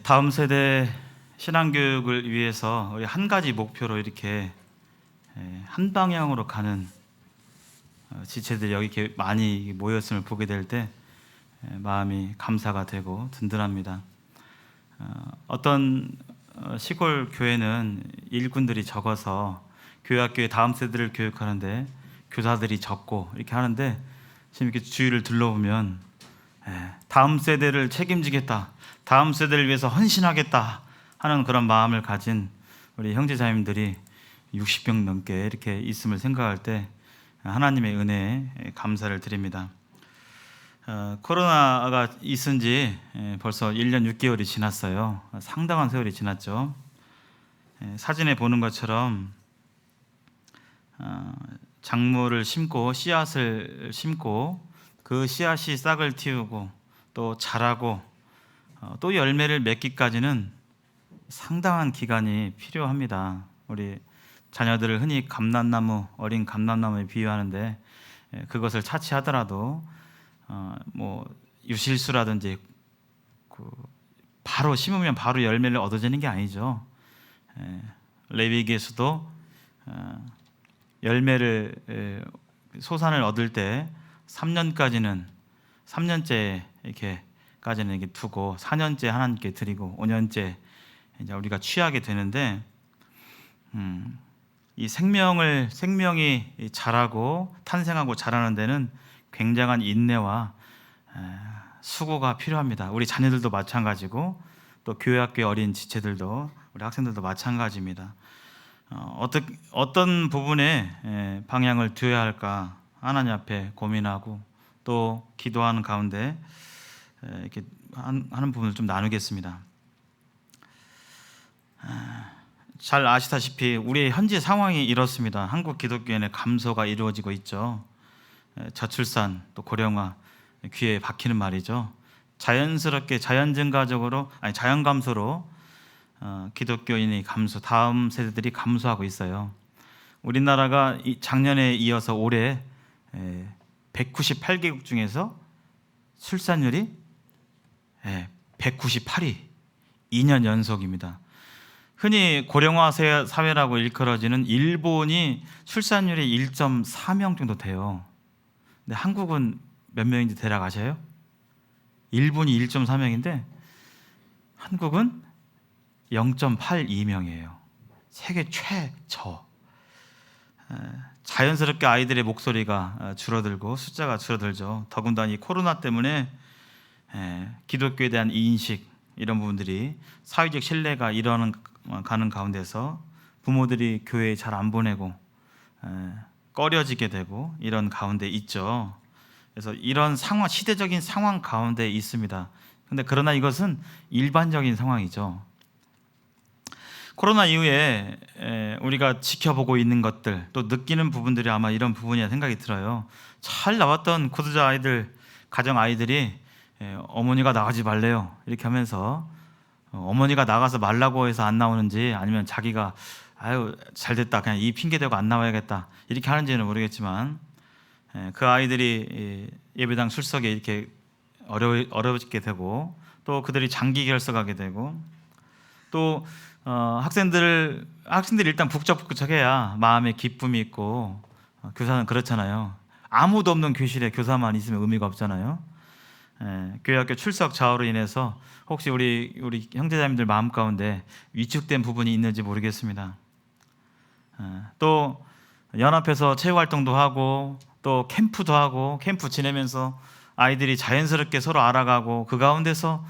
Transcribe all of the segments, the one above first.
다음 세대 신앙교육을 위해서 우리 한 가지 목표로 이렇게 한 방향으로 가는 지체들이 여기 이렇게 많이 모였음을 보게 될 때 마음이 감사가 되고 든든합니다. 어떤 시골 교회는 일꾼들이 적어서 교회 학교에 다음 세대를 교육하는데 교사들이 적고 이렇게 하는데 지금 이렇게 주위를 둘러보면 다음 세대를 책임지겠다, 다음 세대를 위해서 헌신하겠다 하는 그런 마음을 가진 우리 형제자매님들이 60명 넘게 이렇게 있음을 생각할 때 하나님의 은혜에 감사를 드립니다. 코로나가 있은 지 벌써 1년 6개월이 지났어요. 상당한 세월이 지났죠. 사진에 보는 것처럼 작물을 심고 씨앗을 심고 그 씨앗이 싹을 틔우고 또 자라고 또 열매를 맺기까지는 상당한 기간이 필요합니다. 우리 자녀들을 흔히 감람나무, 어린 감람나무에 비유하는데 그것을 차치하더라도 뭐 유실수라든지 바로 심으면 바로 열매를 얻어지는 게 아니죠. 레위기에서도 열매를 소산을 얻을 때 3년째 이렇게까지는 이렇게 두고 4년째 하나님께 드리고 5년째 이제 우리가 취하게 되는데 이 생명이 자라고 탄생하고 자라는 데는 굉장한 인내와 수고가 필요합니다. 우리 자녀들도 마찬가지고 또 교회 학교의 어린 지체들도 우리 학생들도 마찬가지입니다. 어떤 부분에 방향을 두어야 할까 하나님 앞에 고민하고 또 기도하는 가운데 이렇게 하는 부분을 좀 나누겠습니다. 잘 아시다시피 우리의 현재 상황이 이렇습니다. 한국 기독교인의 감소가 이루어지고 있죠. 저출산 또 고령화 귀에 박히는 말이죠. 자연스럽게 자연 감소로 기독교인의 감소, 다음 세대들이 감소하고 있어요. 우리나라가 작년에 이어서 올해 198개국 중에서 출산율이 198위, 2년 연속입니다. 흔히 고령화 사회라고 일컬어지는 일본이 출산율이 1.4명 정도 돼요. 근데 한국은 몇 명인지 대략 아세요? 일본이 1.4명인데 한국은 0.82명이에요. 세계 최저. 자연스럽게 아이들의 목소리가 줄어들고 숫자가 줄어들죠. 더군다나 이 코로나 때문에 기독교에 대한 인식 이런 부분들이 사회적 신뢰가 가는 가운데서 부모들이 교회에 잘 안 보내고 꺼려지게 되고 이런 가운데 있죠. 그래서 이런 상황, 시대적인 상황 가운데 있습니다. 근데 그러나 이것은 일반적인 상황이죠. 코로나 이후에 우리가 지켜보고 있는 것들 또 느끼는 부분들이 아마 이런 부분이라 생각이 들어요. 잘 나왔던 구두자 아이들, 가정 아이들이 어머니가 나가지 말래요 이렇게 하면서 어머니가 나가서 말라고 해서 안 나오는지 아니면 자기가 아유 잘됐다 그냥 이 핑계 대고 안 나와야겠다 이렇게 하는지는 모르겠지만 그 아이들이 예배당 출석에 이렇게 어려워지게 되고 또 그들이 장기 결석하게 되고 또 학생들이 일단 북적북적해야 마음에 기쁨이 있고 교사는 그렇잖아요. 아무도 없는 교실에 교사만 있으면 의미가 없잖아요. 교회학교 출석 좌우로 인해서 혹시 우리 형제자매들 마음 가운데 위축된 부분이 있는지 모르겠습니다. 또 연합해서 체육활동도 하고 또 캠프도 하고 캠프 지내면서 아이들이 자연스럽게 서로 알아가고 그 가운데서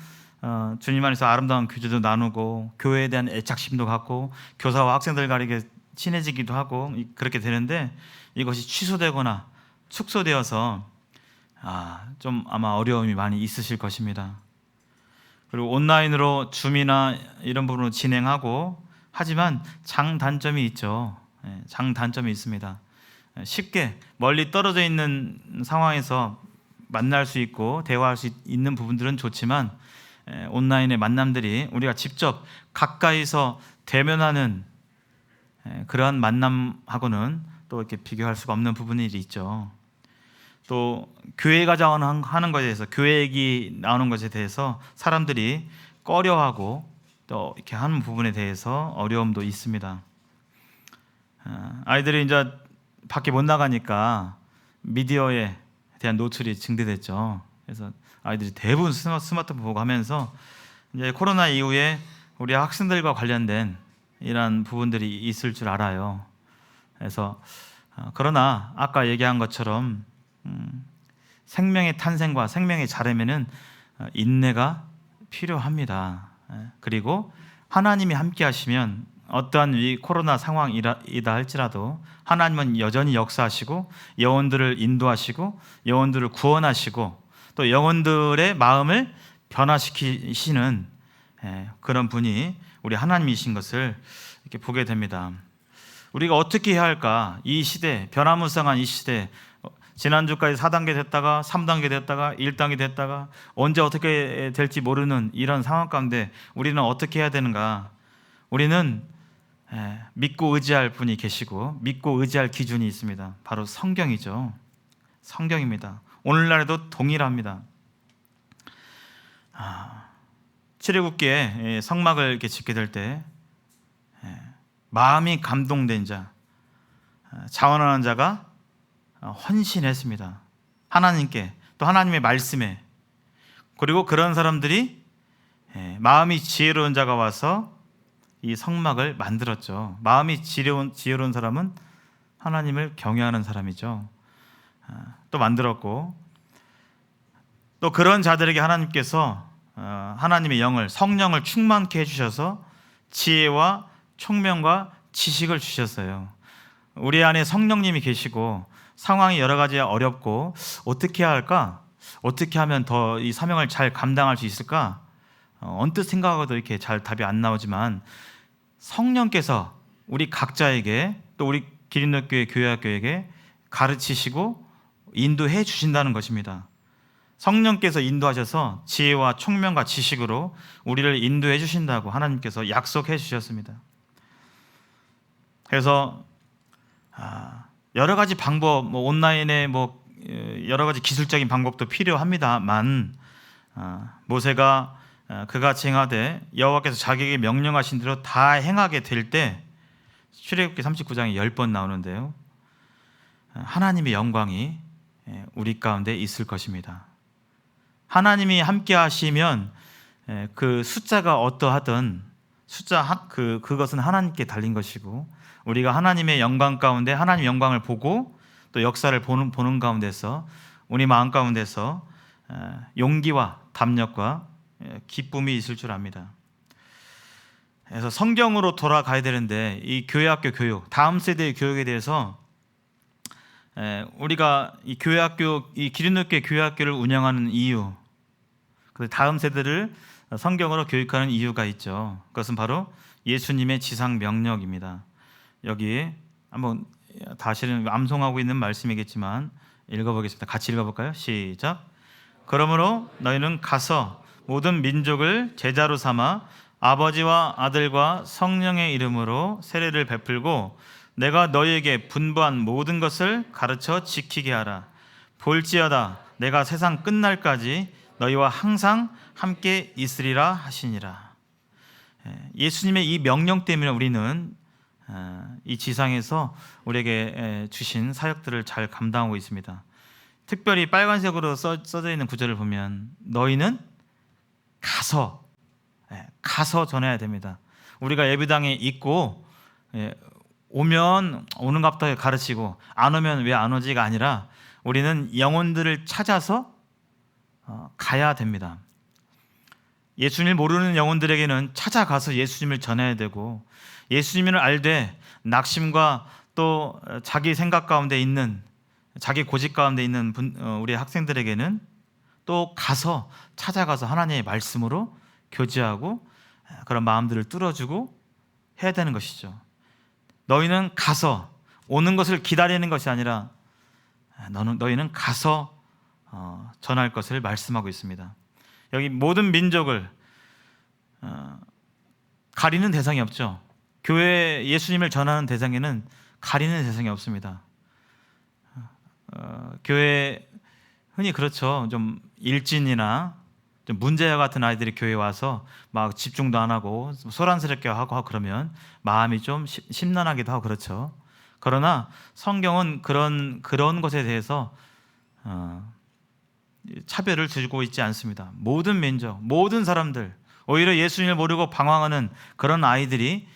주님 안에서 아름다운 교제도 나누고 교회에 대한 애착심도 갖고 교사와 학생들과 이렇게 친해지기도 하고 그렇게 되는데 이것이 취소되거나 축소되어서 좀 아마 어려움이 많이 있으실 것입니다. 그리고 온라인으로 줌이나 이런 부분으로 진행하고 하지만 장단점이 있죠. 장단점이 있습니다. 쉽게 멀리 떨어져 있는 상황에서 만날 수 있고 대화할 수 있는 부분들은 좋지만 온라인의 만남들이 우리가 직접 가까이서 대면하는 그러한 만남하고는 또 이렇게 비교할 수가 없는 부분이 있죠. 또 교회 가자고 하는 것에 대해서 교회 얘기 나오는 것에 대해서 사람들이 꺼려하고 또 이렇게 하는 부분에 대해서 어려움도 있습니다. 아이들이 이제 밖에 못 나가니까 미디어에 대한 노출이 증대됐죠. 그래서 아이들이 대부분 스마트폰 보고 하면서 이제 코로나 이후에 우리 학생들과 관련된 이런 부분들이 있을 줄 알아요. 그래서 그러나 아까 얘기한 것처럼 생명의 탄생과 생명의 자라면은 인내가 필요합니다. 그리고 하나님이 함께 하시면 어떠한 이 코로나 상황이다 할지라도 하나님은 여전히 역사하시고 영혼들을 인도하시고 영혼들을 구원하시고 또 영혼들의 마음을 변화시키시는 그런 분이 우리 하나님이신 것을 이렇게 보게 됩니다. 우리가 어떻게 해야 할까? 이 시대, 변화무쌍한 이 시대, 지난주까지 4단계 됐다가 3단계 됐다가 1단계 됐다가 언제 어떻게 될지 모르는 이런 상황 가운데 우리는 어떻게 해야 되는가? 우리는 믿고 의지할 분이 계시고 믿고 의지할 기준이 있습니다. 바로 성경이죠. 성경입니다. 오늘날에도 동일합니다. 출애굽기에 성막을 이렇게 짓게 될 때 마음이 감동된 자, 자원하는 자가 헌신했습니다. 하나님께 또 하나님의 말씀에. 그리고 그런 사람들이 마음이 지혜로운 자가 와서 이 성막을 만들었죠. 마음이 지혜로운 사람은 하나님을 경외하는 사람이죠. 또 만들었고 또 그런 자들에게 하나님께서 하나님의 영을 성령을 충만케 해주셔서 지혜와 총명과 지식을 주셨어요. 우리 안에 성령님이 계시고 상황이 여러 가지 어렵고 어떻게 해야 할까? 어떻게 하면 더 이 사명을 잘 감당할 수 있을까? 언뜻 생각하고도 이렇게 잘 답이 안 나오지만 성령께서 우리 각자에게 또 우리 기린노교회 교회학교에게 가르치시고 인도해 주신다는 것입니다. 성령께서 인도하셔서 지혜와 총명과 지식으로 우리를 인도해 주신다고 하나님께서 약속해 주셨습니다. 그래서 여러 가지 방법, 온라인에 여러 가지 기술적인 방법도 필요합니다만 모세가 그같이 행하되 여호와께서 자기에게 명령하신 대로 다 행하게 될 때 출애굽기 39장에 10번 나오는데요. 하나님의 영광이 우리 가운데 있을 것입니다. 하나님이 함께 하시면 그 숫자가 어떠하든 그것은 하나님께 달린 것이고 우리가 하나님의 영광 가운데 하나님의 영광을 보고 또 역사를 보는 가운데서 우리 마음 가운데서 용기와 담력과 기쁨이 있을 줄 압니다. 그래서 성경으로 돌아가야 되는데 이 교회학교 교육, 다음 세대의 교육에 대해서 우리가 이 교회학교, 이 기린노교회 교회학교를 운영하는 이유, 다음 세대를 성경으로 교육하는 이유가 있죠. 그것은 바로 예수님의 지상 명령입니다. 여기 한번 다시는 암송하고 있는 말씀이겠지만 읽어보겠습니다. 같이 읽어볼까요? 시작. 그러므로 너희는 가서 모든 민족을 제자로 삼아 아버지와 아들과 성령의 이름으로 세례를 베풀고 내가 너희에게 분부한 모든 것을 가르쳐 지키게 하라. 볼지어다 내가 세상 끝날까지 너희와 항상 함께 있으리라 하시니라. 예수님의 이 명령 때문에 우리는 이 지상에서 우리에게 주신 사역들을 잘 감당하고 있습니다. 특별히 빨간색으로 써져 있는 구절을 보면 너희는 가서 전해야 됩니다. 우리가 예배당에 있고 오면 오는갑다 가르치고 안 오면 왜 안 오지가 아니라 우리는 영혼들을 찾아서 가야 됩니다. 예수님을 모르는 영혼들에게는 찾아가서 예수님을 전해야 되고 예수님을 알되 낙심과 또 자기 생각 가운데 있는 자기 고집 가운데 있는 우리 학생들에게는 또 찾아가서 하나님의 말씀으로 교제하고 그런 마음들을 뚫어주고 해야 되는 것이죠. 너희는 가서 오는 것을 기다리는 것이 아니라 너희는 가서 전할 것을 말씀하고 있습니다. 여기 모든 민족을 가리는 대상이 없죠. 교회 예수님을 전하는 대상에는 가리는 대상이 없습니다. 교회 흔히 그렇죠. 좀 일진이나 좀 문제와 같은 아이들이 교회에 와서 막 집중도 안 하고 소란스럽게 하고 그러면 마음이 좀 심란하기도 하고 그렇죠. 그러나 성경은 그런 것에 대해서 차별을 두고 있지 않습니다. 모든 민족, 모든 사람들, 오히려 예수님을 모르고 방황하는 그런 아이들이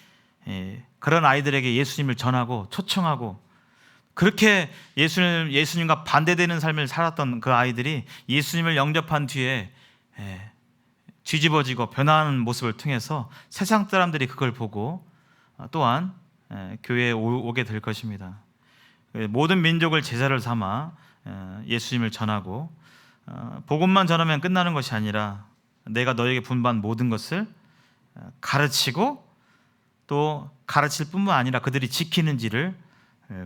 그런 아이들에게 예수님을 전하고 초청하고, 그렇게 예수님과 반대되는 삶을 살았던 그 아이들이 예수님을 영접한 뒤에 뒤집어지고 변화하는 모습을 통해서 세상 사람들이 그걸 보고 또한 교회에 오게 될 것입니다. 모든 민족을 제자를 삼아 예수님을 전하고, 복음만 전하면 끝나는 것이 아니라 내가 너에게 분반 모든 것을 가르치고, 또 가르칠 뿐만 아니라 그들이 지키는지를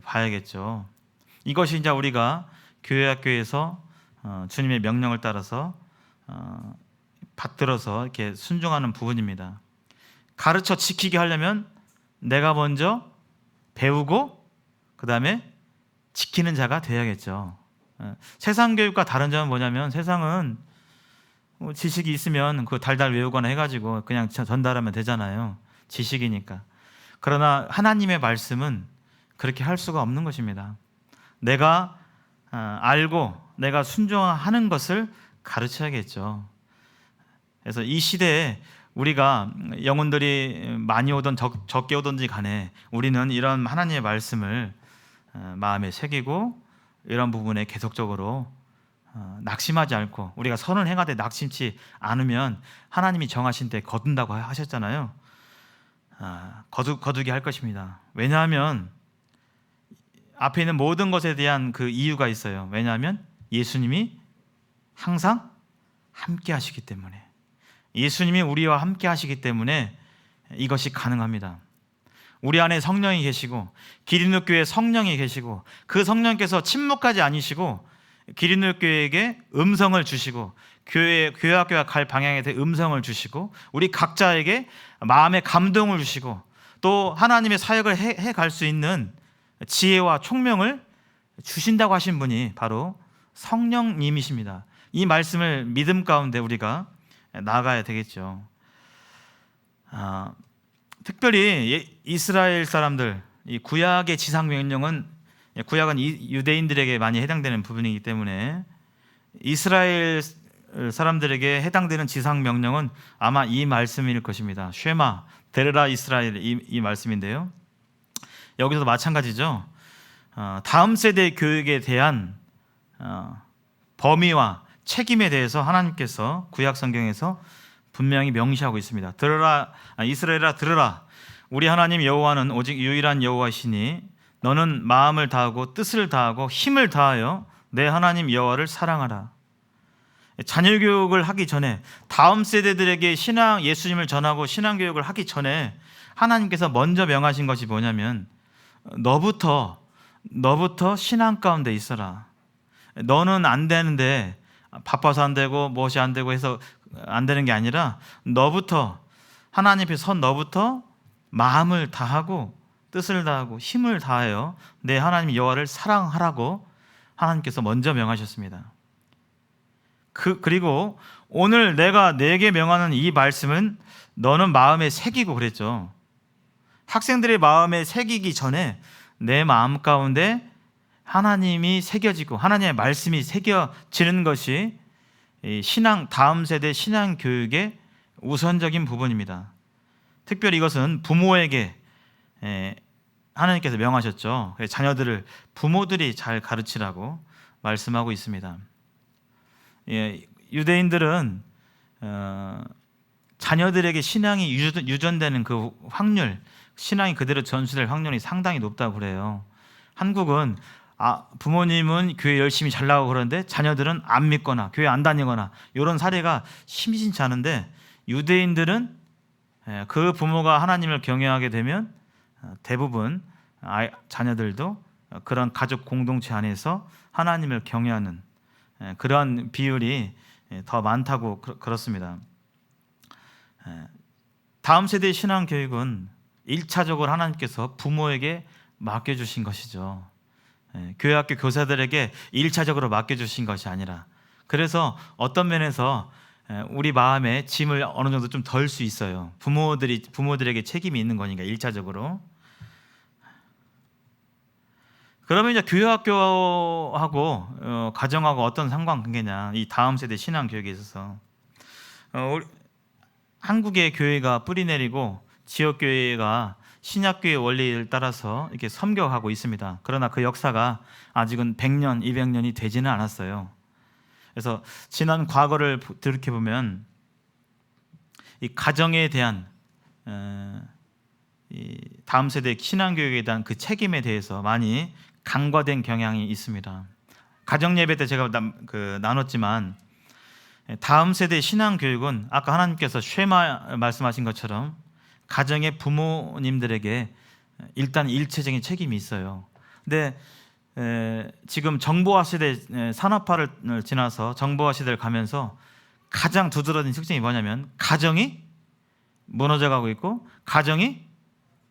봐야겠죠. 이것이 이제 우리가 교회 학교에서 주님의 명령을 따라서 받들어서 이렇게 순종하는 부분입니다. 가르쳐 지키게 하려면 내가 먼저 배우고 그 다음에 지키는 자가 되어야겠죠. 세상 교육과 다른 점은 뭐냐면, 세상은 지식이 있으면 그 달달 외우거나 해가지고 그냥 전달하면 되잖아요. 지식이니까. 그러나 하나님의 말씀은 그렇게 할 수가 없는 것입니다. 내가 알고 내가 순종하는 것을 가르쳐야겠죠. 그래서 이 시대에 우리가 영혼들이 많이 오든 적게 오든지 간에 우리는 이런 하나님의 말씀을 마음에 새기고 이런 부분에 계속적으로 낙심하지 않고, 우리가 선을 행하되 낙심치 않으면 하나님이 정하신 때 거둔다고 하셨잖아요. 거두게 할 것입니다. 왜냐하면 앞에 있는 모든 것에 대한 그 이유가 있어요. 왜냐하면 예수님이 항상 함께 하시기 때문에, 예수님이 우리와 함께 하시기 때문에 이것이 가능합니다. 우리 안에 성령이 계시고, 기린노교회에 성령이 계시고, 그 성령께서 침묵하지 않으시고 기린노교회에게 음성을 주시고, 교회 학교가 갈 방향에 대해 음성을 주시고, 우리 각자에게 마음의 감동을 주시고, 또 하나님의 사역을 해 갈 수 있는 지혜와 총명을 주신다고 하신 분이 바로 성령님이십니다. 이 말씀을 믿음 가운데 우리가 나아가야 되겠죠. 특별히 이스라엘 사람들, 이 구약의 지상 명령은, 구약은 유대인들에게 많이 해당되는 부분이기 때문에 이스라엘 사람들에게 해당되는 지상 명령은 아마 이 말씀일 것입니다. 쉐마 데르라 이스라엘, 이 말씀인데요. 여기서도 마찬가지죠. 다음 세대 교육에 대한 범위와 책임에 대해서 하나님께서 구약 성경에서 분명히 명시하고 있습니다. 들으라, 이스라엘아 들으라. 우리 하나님 여호와는 오직 유일한 여호와시니 너는 마음을 다하고 뜻을 다하고 힘을 다하여 내 하나님 여호와를 사랑하라. 자녀 교육을 하기 전에, 다음 세대들에게 예수님을 전하고 신앙 교육을 하기 전에 하나님께서 먼저 명하신 것이 뭐냐면, 너부터 신앙 가운데 있어라. 너는 안 되는데, 바빠서 안 되고 무엇이 안 되고 해서 안 되는 게 아니라, 너부터, 하나님 앞에 선 너부터 마음을 다하고 뜻을 다하고 힘을 다하여 내 하나님 여호와를 사랑하라고 하나님께서 먼저 명하셨습니다. 그리고 오늘 내가 내게 명하는 이 말씀은 너는 마음에 새기고 그랬죠. 학생들의 마음에 새기기 전에 내 마음 가운데 하나님이 새겨지고 하나님의 말씀이 새겨지는 것이 다음 세대 신앙 교육의 우선적인 부분입니다. 특별히 이것은 부모에게 하나님께서 명하셨죠. 자녀들을 부모들이 잘 가르치라고 말씀하고 있습니다. 유대인들은 자녀들에게 신앙이 유전되는 그 확률, 신앙이 그대로 전수될 확률이 상당히 높다고 그래요. 한국은 부모님은 교회 열심히 잘 나가고 그러는데 자녀들은 안 믿거나 교회 안 다니거나 이런 사례가 심심치 않은데, 유대인들은 그 부모가 하나님을 경외하게 되면 대부분 자녀들도 그런 가족 공동체 안에서 하나님을 경외하는 그러한 비율이 더 많다고 그렇습니다. 다음 세대의 신앙 교육은 1차적으로 하나님께서 부모에게 맡겨주신 것이죠. 교회학교 교사들에게 1차적으로 맡겨주신 것이 아니라, 그래서 어떤 면에서 우리 마음에 짐을 어느 정도 좀 덜 수 있어요. 부모들에게 책임이 있는 거니까 일차적으로. 그러면 이제 교회학교하고 가정하고 어떤 상관관계냐? 이 다음 세대 신앙 교육에 있어서 한국의 교회가 뿌리 내리고 지역 교회가 신약교회 원리를 따라서 이렇게 섬겨가고 있습니다. 그러나 그 역사가 아직은 100년, 200년이 되지는 않았어요. 그래서 지난 과거를 들이켜 보면 이 가정에 대한 이 다음 세대 신앙 교육에 대한 그 책임에 대해서 많이 간과된 경향이 있습니다. 가정 예배 때 제가 나눴지만 다음 세대 신앙 교육은 아까 하나님께서 쉐마 말씀하신 것처럼 가정의 부모님들에게 일단 일체적인 책임이 있어요. 근데 지금 정보화 시대, 산업화를 지나서 정보화 시대를 가면서 가장 두드러진 특징이 뭐냐면 가정이 무너져 가고 있고 가정이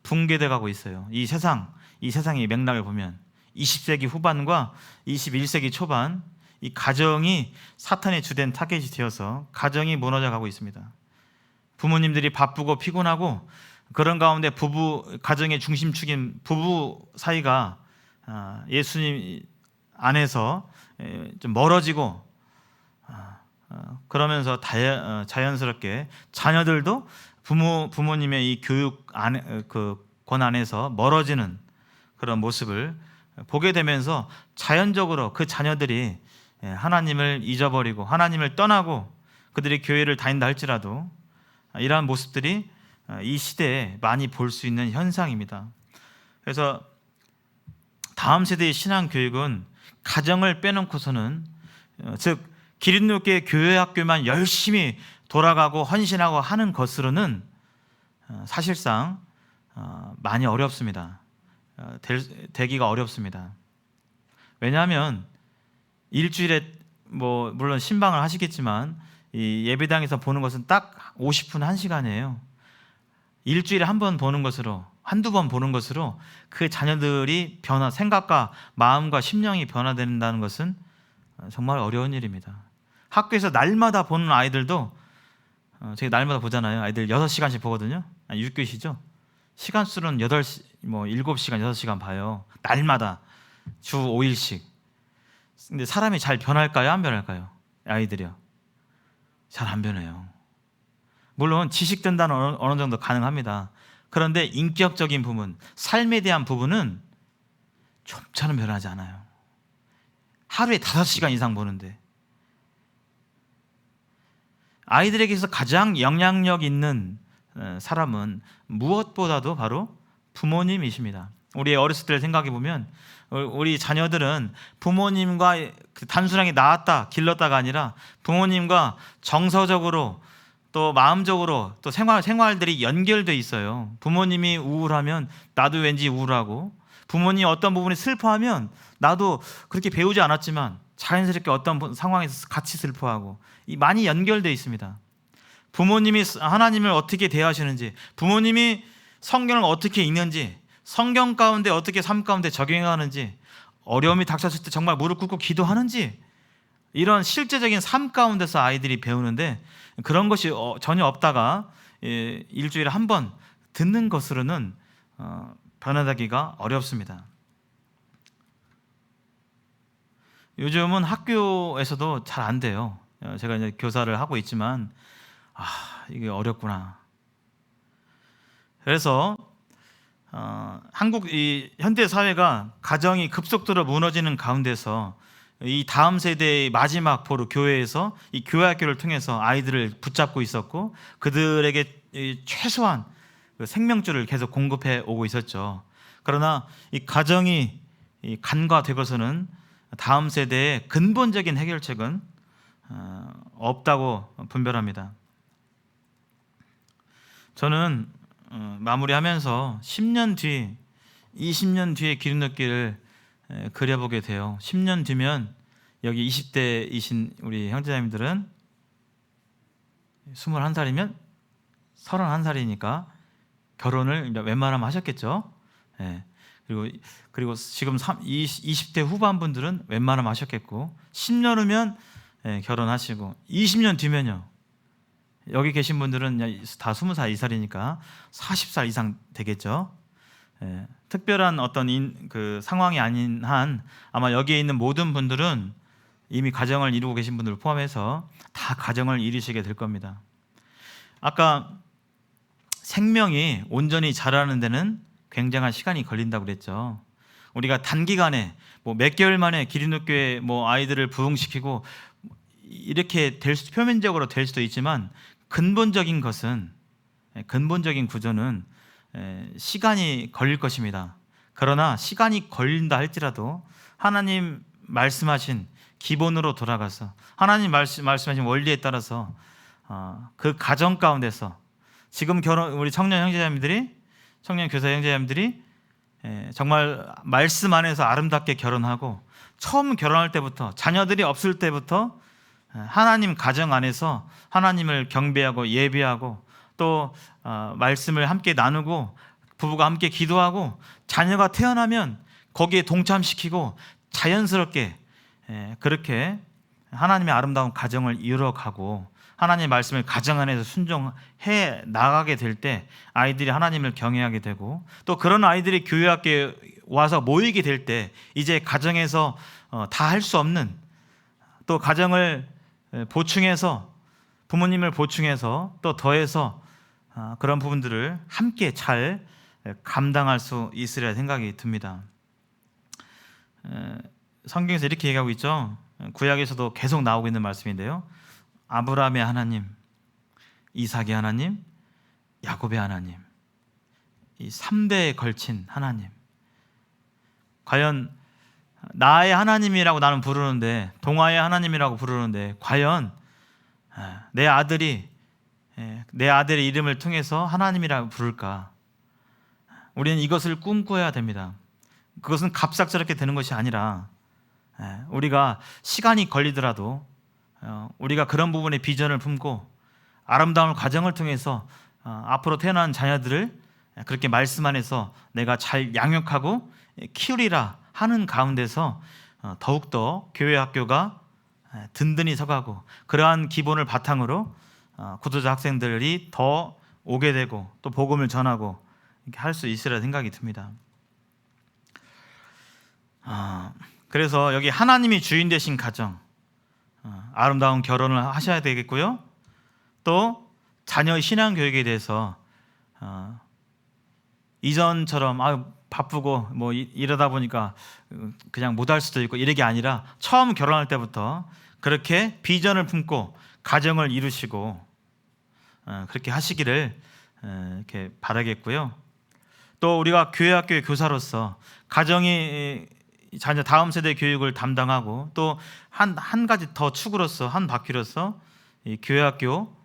붕괴돼 가고 있어요. 이 세상의 맥락을 보면 20세기 후반과 21세기 초반 이 가정이 사탄의 주된 타겟이 되어서 가정이 무너져 가고 있습니다. 부모님들이 바쁘고 피곤하고 그런 가운데 가정의 중심축인 부부 사이가 예수님 안에서 좀 멀어지고 그러면서 자연스럽게 자녀들도 부모님의 이 교육 권 안에서 멀어지는 그런 모습을 보게 되면서 자연적으로 그 자녀들이 하나님을 잊어버리고 하나님을 떠나고 그들이 교회를 다닌다 할지라도 이러한 모습들이 이 시대에 많이 볼 수 있는 현상입니다. 그래서 다음 세대의 신앙 교육은 가정을 빼놓고서는 즉 기독교의 교회 학교만 열심히 돌아가고 헌신하고 하는 것으로는 사실상 많이 어렵습니다. 되기가 어렵습니다. 왜냐하면 일주일에 물론 신방을 하시겠지만 이 예배당에서 보는 것은 딱 50분 1시간이에요. 일주일에 한 번 보는 것으로 한두 번 보는 것으로 그 자녀들이 생각과 마음과 심령이 변화된다는 것은 정말 어려운 일입니다. 학교에서 날마다 보는 아이들도 저희 날마다 보잖아요. 아이들 6시간씩 보거든요. 6교시죠. 시간 수는 7시간, 6시간 봐요. 날마다 주 5일씩. 근데 사람이 잘 변할까요? 안 변할까요? 아이들이요. 잘 안 변해요. 물론 지식 전달은 어느 정도 가능합니다. 그런데 인격적인 부분, 삶에 대한 부분은 좀처럼 변하지 않아요. 하루에 5시간 이상 보는데 아이들에게서 가장 영향력 있는 사람은 무엇보다도 바로 부모님이십니다. 우리 어렸을 때를 생각해 보면 우리 자녀들은 부모님과 단순하게 낳았다 길렀다가 아니라 부모님과 정서적으로 또 마음적으로 또 생활들이 연결돼 있어요. 부모님이 우울하면 나도 왠지 우울하고 부모님이 어떤 부분이 슬퍼하면 나도 그렇게 배우지 않았지만 자연스럽게 어떤 상황에서 같이 슬퍼하고 많이 연결돼 있습니다. 부모님이 하나님을 어떻게 대하시는지, 부모님이 성경을 어떻게 읽는지, 성경 가운데 어떻게 삶 가운데 적용하는지, 어려움이 닥쳤을 때 정말 무릎 꿇고 기도하는지, 이런 실제적인 삶 가운데서 아이들이 배우는데 그런 것이 전혀 없다가 일주일에 한 번 듣는 것으로는 변화되기가 어렵습니다. 요즘은 학교에서도 잘 안 돼요. 제가 이제 교사를 하고 있지만 이게 어렵구나. 그래서 한국 이 현대 사회가 가정이 급속도로 무너지는 가운데서 이 다음 세대의 마지막 보루 교회에서 이 교회 학교를 통해서 아이들을 붙잡고 있었고 그들에게 최소한 생명줄을 계속 공급해 오고 있었죠. 그러나 이 가정이 간과되고서는 다음 세대의 근본적인 해결책은 없다고 분별합니다. 저는 마무리하면서 10년 뒤, 20년 뒤의 기름넣기를 그려보게 돼요. 10년 뒤면 여기 20대이신 우리 형제자매들은 21살이면 31살이니까 결혼을 웬만하면 하셨겠죠. 그리고 지금 20대 후반분들은 웬만하면 하셨겠고 10년 후면 결혼하시고 20년 뒤면요. 여기 계신 분들은 다 20살 이상이니까 40살 이상 되겠죠. 특별한 어떤 그 상황이 아닌 한 아마 여기에 있는 모든 분들은 이미 가정을 이루고 계신 분들을 포함해서 다 가정을 이루시게 될 겁니다. 아까 생명이 온전히 자라는 데는 굉장한 시간이 걸린다고 그랬죠. 우리가 단기간에 몇 개월 만에 기린교회 아이들을 부흥시키고 이렇게 표면적으로 될 수도 있지만 근본적인 구조는 시간이 걸릴 것입니다. 그러나 시간이 걸린다 할지라도 하나님 말씀하신 기본으로 돌아가서 하나님 말씀하신 원리에 따라서 그 가정 가운데서 지금 우리 청년 교사 형제자매들이 정말 말씀 안에서 아름답게 결혼하고 처음 결혼할 때부터 자녀들이 없을 때부터 하나님 가정 안에서 하나님을 경배하고 예배하고 또 말씀을 함께 나누고 부부가 함께 기도하고 자녀가 태어나면 거기에 동참시키고 자연스럽게 그렇게 하나님의 아름다운 가정을 이루어가고 하나님의 말씀을 가정 안에서 순종해 나가게 될 때 아이들이 하나님을 경외하게 되고 또 그런 아이들이 교회 학교에 와서 모이게 될 때 이제 가정에서 다 할 수 없는 또 가정을 보충해서 부모님을 보충해서 또 더해서 그런 부분들을 함께 잘 감당할 수 있으리라 생각이 듭니다. 성경에서 이렇게 얘기하고 있죠. 구약에서도 계속 나오고 있는 말씀인데요. 아브라함의 하나님, 이삭의 하나님, 야곱의 하나님, 이 3대에 걸친 하나님. 과연 나의 하나님이라고 나는 부르는데, 동화의 하나님이라고 부르는데 과연 내 아들의 이름을 통해서 하나님이라고 부를까? 우리는 이것을 꿈꿔야 됩니다. 그것은 갑작스럽게 되는 것이 아니라 우리가 시간이 걸리더라도 우리가 그런 부분에 비전을 품고 아름다운 과정을 통해서 앞으로 태어난 자녀들을 그렇게 말씀 안에서 내가 잘 양육하고 키우리라 하는 가운데서 더욱더 교회 학교가 든든히 서가고 그러한 기본을 바탕으로 구도자 학생들이 더 오게 되고 또 복음을 전하고 이렇게 할 수 있으리라 생각이 듭니다. 그래서 여기 하나님이 주인 되신 가정, 아름다운 결혼을 하셔야 되겠고요. 또 자녀의 신앙 교육에 대해서 이전처럼 바쁘고 이러다 보니까 그냥 못할 수도 있고 이게 아니라 처음 결혼할 때부터 그렇게 비전을 품고 가정을 이루시고 그렇게 하시기를 이렇게 바라겠고요. 또 우리가 교회 학교의 교사로서 가정이 자녀 다음 세대 교육을 담당하고 또 한 가지 더 축으로서 한 바퀴로서 이 교회 학교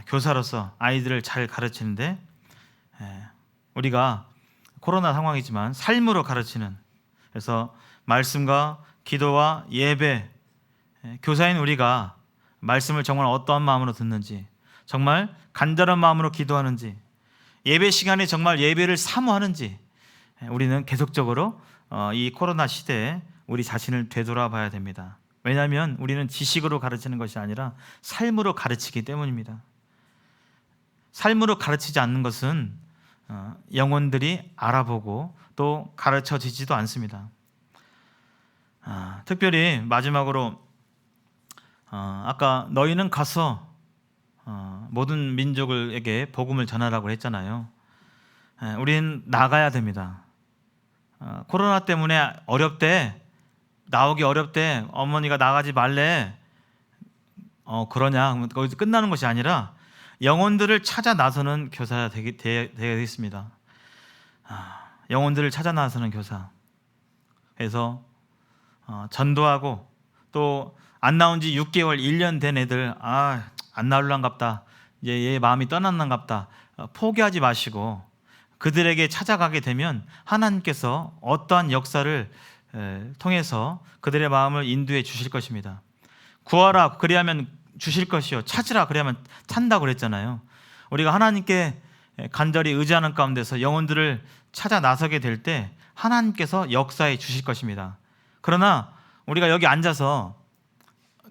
교사로서 아이들을 잘 가르치는데 우리가 코로나 상황이지만 삶으로 가르치는, 그래서 말씀과 기도와 예배, 교사인 우리가 말씀을 정말 어떠한 마음으로 듣는지, 정말 간절한 마음으로 기도하는지, 예배 시간에 정말 예배를 사모하는지 우리는 계속적으로 이 코로나 시대에 우리 자신을 되돌아봐야 됩니다. 왜냐하면 우리는 지식으로 가르치는 것이 아니라 삶으로 가르치기 때문입니다. 삶으로 가르치지 않는 것은 영혼들이 알아보고 또 가르쳐지지도 않습니다. 특별히 마지막으로 아까 너희는 가서 모든 민족에게 복음을 전하라고 했잖아요. 우리는 나가야 됩니다. 코로나 때문에 나오기 어렵대. 어머니가 나가지 말래. 그러냐? 거기서 끝나는 것이 아니라 영혼들을 찾아 나서는 교사가 되겠습니다. 영혼들을 찾아 나서는 교사. 그래서 전도하고 또 안 나온 지 6개월, 1년 된 애들 안 나올란갑다. 이제 얘 마음이 떠났는갑다. 포기하지 마시고 그들에게 찾아가게 되면 하나님께서 어떠한 역사를 통해서 그들의 마음을 인도해 주실 것입니다. 구하라 그리하면 주실 것이요, 찾으라 그리하면 찾는다고 그랬잖아요. 우리가 하나님께 간절히 의지하는 가운데서 영혼들을 찾아 나서게 될 때 하나님께서 역사해 주실 것입니다. 그러나 우리가 여기 앉아서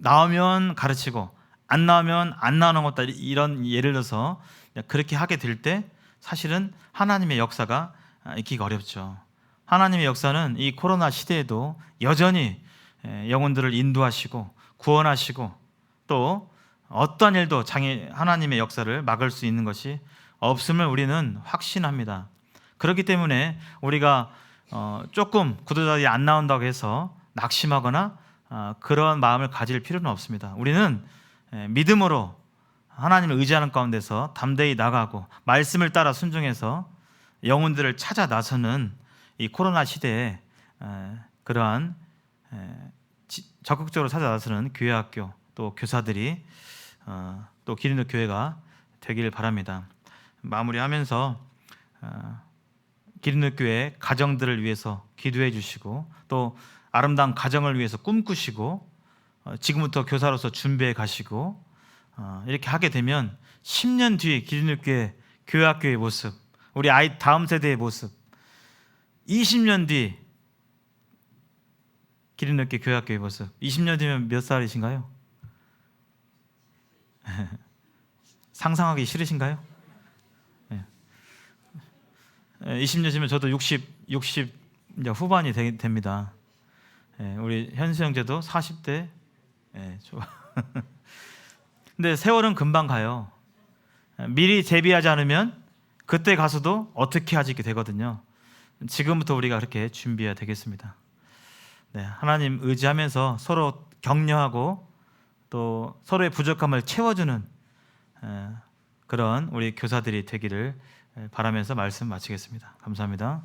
나오면 가르치고 안 나오면 안 나오는 것다, 이런 예를 들어서 그렇게 하게 될 때 사실은 하나님의 역사가 있기가 어렵죠. 하나님의 역사는 이 코로나 시대에도 여전히 영혼들을 인도하시고 구원하시고 또 어떤 일도 하나님의 역사를 막을 수 있는 것이 없음을 우리는 확신합니다. 그렇기 때문에 우리가 조금 구도자들이 안 나온다고 해서 낙심하거나 그런 마음을 가질 필요는 없습니다. 우리는 믿음으로 하나님을 의지하는 가운데서 담대히 나가고 말씀을 따라 순종해서 영혼들을 찾아 나서는 이 코로나 시대에 그러한 적극적으로 찾아 나서는 교회학교 또 교사들이 또 기린도 교회가 되기를 바랍니다. 마무리하면서 기린도 교회 가정들을 위해서 기도해 주시고 또 아름다운 가정을 위해서 꿈꾸시고 지금부터 교사로서 준비해 가시고 이렇게 하게 되면 10년 뒤에 기린도 교회 교회학교의 모습, 우리 아이 다음 세대의 모습, 20년 뒤 기린도 교회 교회학교의 모습, 20년 뒤면 몇 살이신가요? 상상하기 싫으신가요? 20년 뒤면 저도 60 이제 후반이 됩니다. 우리 현수 형제도 40대. 근데 세월은 금방 가요. 미리 대비하지 않으면 그때 가서도 어떻게 하지 되거든요. 지금부터 우리가 그렇게 준비해야 되겠습니다. 하나님 의지하면서 서로 격려하고 또 서로의 부족함을 채워주는 그런 우리 교사들이 되기를 바라면서 말씀 마치겠습니다. 감사합니다.